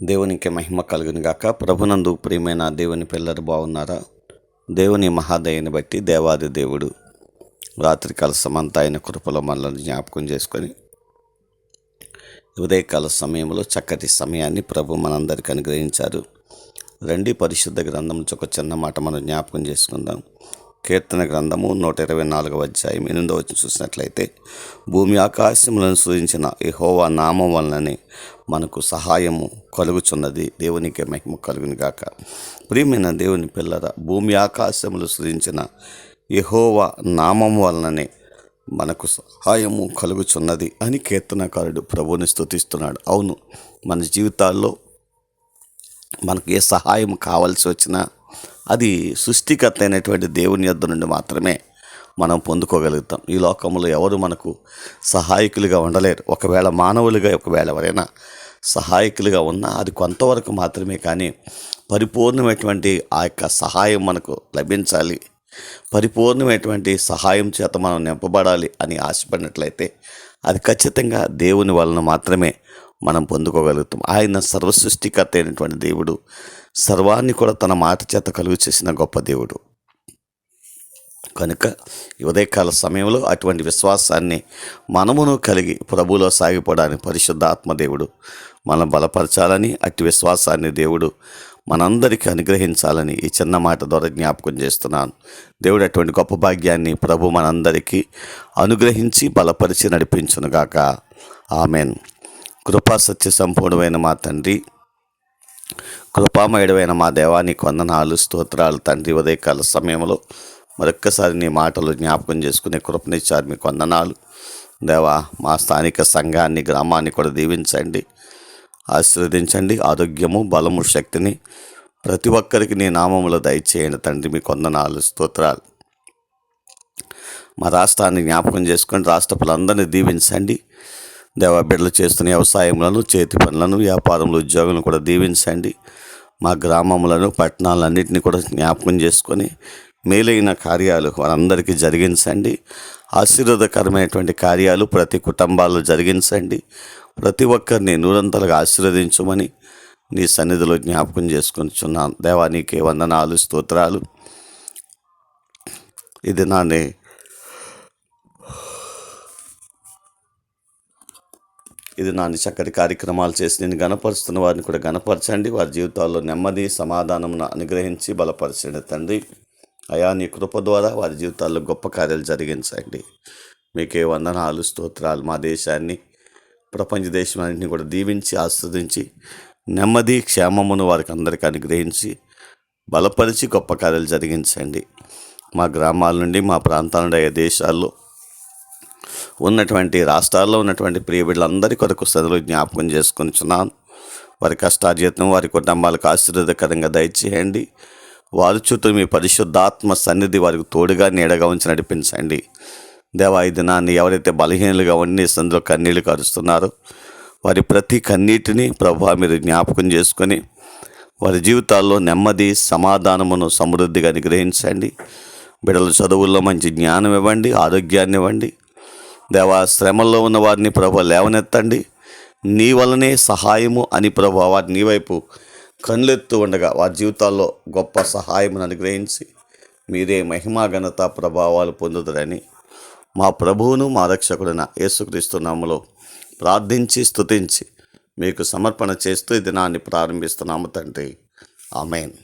దేవునికి మహిమ కలుగును గాక. ప్రభునందు ప్రియమైన దేవుని పిల్లలు బాగున్నారా? దేవుని మహాదయని బట్టి దేవాది దేవుడు రాత్రికాల సమంతా ఆయన కృపలో మనల్ని జ్ఞాపకం చేసుకొని ఉదయకాల సమయంలో చక్కటి సమయాన్ని ప్రభు మనందరికీ అనుగ్రహించారు. రండి పరిశుద్ధ గ్రంథం నుంచి ఒక చిన్న మాట మనం జ్ఞాపకం చేసుకుందాం. కీర్తన గ్రంథము 124వ అధ్యాయం 8వ వచనం చూసినట్లయితే, భూమి ఆకాశములను సృజించిన యెహోవా నామం వలననే మనకు సహాయము కలుగుచున్నది. దేవునికి మహిమ కలుగును గాక. ప్రియమైన దేవుని పిల్లరా, భూమి ఆకాశములు సృజించిన యెహోవా నామం వలననే మనకు సహాయము కలుగుచున్నది అని కీర్తనకారుడు ప్రభువుని స్తుతిస్తున్నాడు. అవును, మన జీవితాల్లో మనకు ఏ సహాయం కావాల్సి వచ్చినా అది సృష్టికర్త అయినటువంటి దేవుని యొద్ద నుండి మాత్రమే మనం పొందుకోగలుగుతాం. ఈ లోకంలో ఎవరు మనకు సహాయకులుగా ఉండలేరు. ఒకవేళ మానవులుగా ఎవరైనా సహాయకులుగా ఉన్నా అది కొంతవరకు మాత్రమే. కానీ పరిపూర్ణమైనటువంటి ఆ యొక్క సహాయం మనకు లభించాలి, పరిపూర్ణమైనటువంటి సహాయం చేత మనం నింపబడాలి అని ఆశపడినట్లయితే అది ఖచ్చితంగా దేవుని వలన మాత్రమే మనం పొందుకోగలుగుతాం. ఆయన సర్వసృష్టికర్త అయినటువంటి దేవుడు, సర్వాన్ని కూడా తన మాట చేత కలుగు చేసిన గొప్ప దేవుడు. కనుక ఉదయకాల సమయంలో అటువంటి విశ్వాసాన్ని మనమును కలిగి ప్రభువులో సాగిపోవడానికి పరిశుద్ధాత్మ దేవుడు మనం బలపరచాలని, అట్టి విశ్వాసాన్ని దేవుడు మనందరికీ అనుగ్రహించాలని ఈ చిన్న మాట ద్వారా జ్ఞాపకం చేస్తున్నాను. దేవుడు అటువంటి గొప్ప భాగ్యాన్ని ప్రభు మనందరికీ అనుగ్రహించి బలపరిచి నడిపించునుగాక. ఆమెన్. కృపా సత్య సంపూర్ణమైన మా తండ్రి, కృపామయుడమైన మా దేవానికి వందనాలు, స్తోత్రాలు తండ్రి. ఉదయకాల సమయంలో మరొక్కసారి నీ మాటలు జ్ఞాపకం చేసుకునే కృపనిచ్చారు, మీకు వందనాలు దేవా. మా స్థానిక సంఘాన్ని, గ్రామాన్ని కూడా దీవించండి, ఆశీర్వదించండి. ఆరోగ్యము, బలము, శక్తిని ప్రతి ఒక్కరికి నీ నామములో దయచేయండి తండ్రి. మీకు వందనాలు, స్తోత్రాలు. మా రాష్ట్రాన్ని జ్ఞాపకం చేసుకొని రాష్ట్ర ప్రజలందరినీ దీవించండి దేవా. బిడ్డలు చేస్తున్న వ్యవసాయములను, చేతి పనులను, వ్యాపారములు, ఉద్యోగులను కూడా దీవించండి. మా గ్రామములను, పట్టణాలన్నింటినీ కూడా జ్ఞాపకం చేసుకొని మేలైన కార్యాలు వారందరికీ జరిగించండి. ఆశీర్వాదకరమైనటువంటి కార్యాలు ప్రతి కుటుంబాల్లో జరిగించండి. ప్రతి ఒక్కరిని నూరంతలుగా ఆశీర్వదించమని నీ సన్నిధిలో జ్ఞాపకం చేసుకొనిచున్నాను దేవా. నీకే వందనాలు, స్తోత్రాలు. ఇది నాని చక్కటి కార్యక్రమాలు చేసి నేను గణపరుస్తున్న వారిని కూడా గణపరచండి. వారి జీవితాల్లో నెమ్మది, సమాధానమును అనుగ్రహించి బలపరచండి తండ్రి. అయా, నీ కృప ద్వారా వారి జీవితాల్లో గొప్ప కార్యాలు జరిగించండి. మీకే వందనాలు, స్తోత్రాలు. మా దేశాన్ని, ప్రపంచ దేశాన్ని కూడా దీవించి ఆస్వాదించి నెమ్మది, క్షేమమును వారికి అందరికీ అనుగ్రహించి బలపరిచి గొప్ప కార్యాలు జరిగించండి. మా గ్రామాల నుండి, మా ప్రాంతాల నుండి, ఆయా దేశాల్లో ఉన్నటువంటి రాష్ట్రాల్లో ఉన్నటువంటి ప్రియ బిడ్డలందరి కొరకు సదలో జ్ఞాపకం చేసుకొనిచున్నాను. వారి కష్టార్జితం, వారి కుటుంబాలకు ఆశీర్వాదకరంగా దయచేయండి. వారి చుట్టూ మీ పరిశుద్ధాత్మ సన్నిధి వారికి తోడుగా నీడగా ఉంచి నడిపించండి దేవా. ఈ దినాన్ని ఎవరైతే బలహీనులుగా ఉండి సందులో కన్నీళ్లు కరుస్తున్నారో వారి ప్రతి కన్నీటిని ప్రభువా మీరు జ్ఞాపకం చేసుకొని వారి జీవితాల్లో నెమ్మది, సమాధానమును సమృద్ధిగా అనుగ్రహించండి. బిడ్డల చదువుల్లో మంచి జ్ఞానం ఇవ్వండి, ఆరోగ్యాన్ని ఇవ్వండి దేవా. శ్రమల్లో ఉన్న వారిని ప్రభు లేవనెత్తండి. నీ వలనే సహాయము అని ప్రభు వారిని నీ వైపు కళ్ళెత్తు ఉండగా వారి జీవితాల్లో గొప్ప సహాయమును అనుగ్రహించి మీరే మహిమా, ఘనత, ప్రభావాలు పొందుతారని మా ప్రభువును మా రక్షకుడైన యేసుక్రీస్తు నామములో ప్రార్థించి స్తుతించి మీకు సమర్పణ చేస్తూ ఈ దినాన్ని ప్రారంభిస్తున్నాము తండ్రి. ఆమేన్.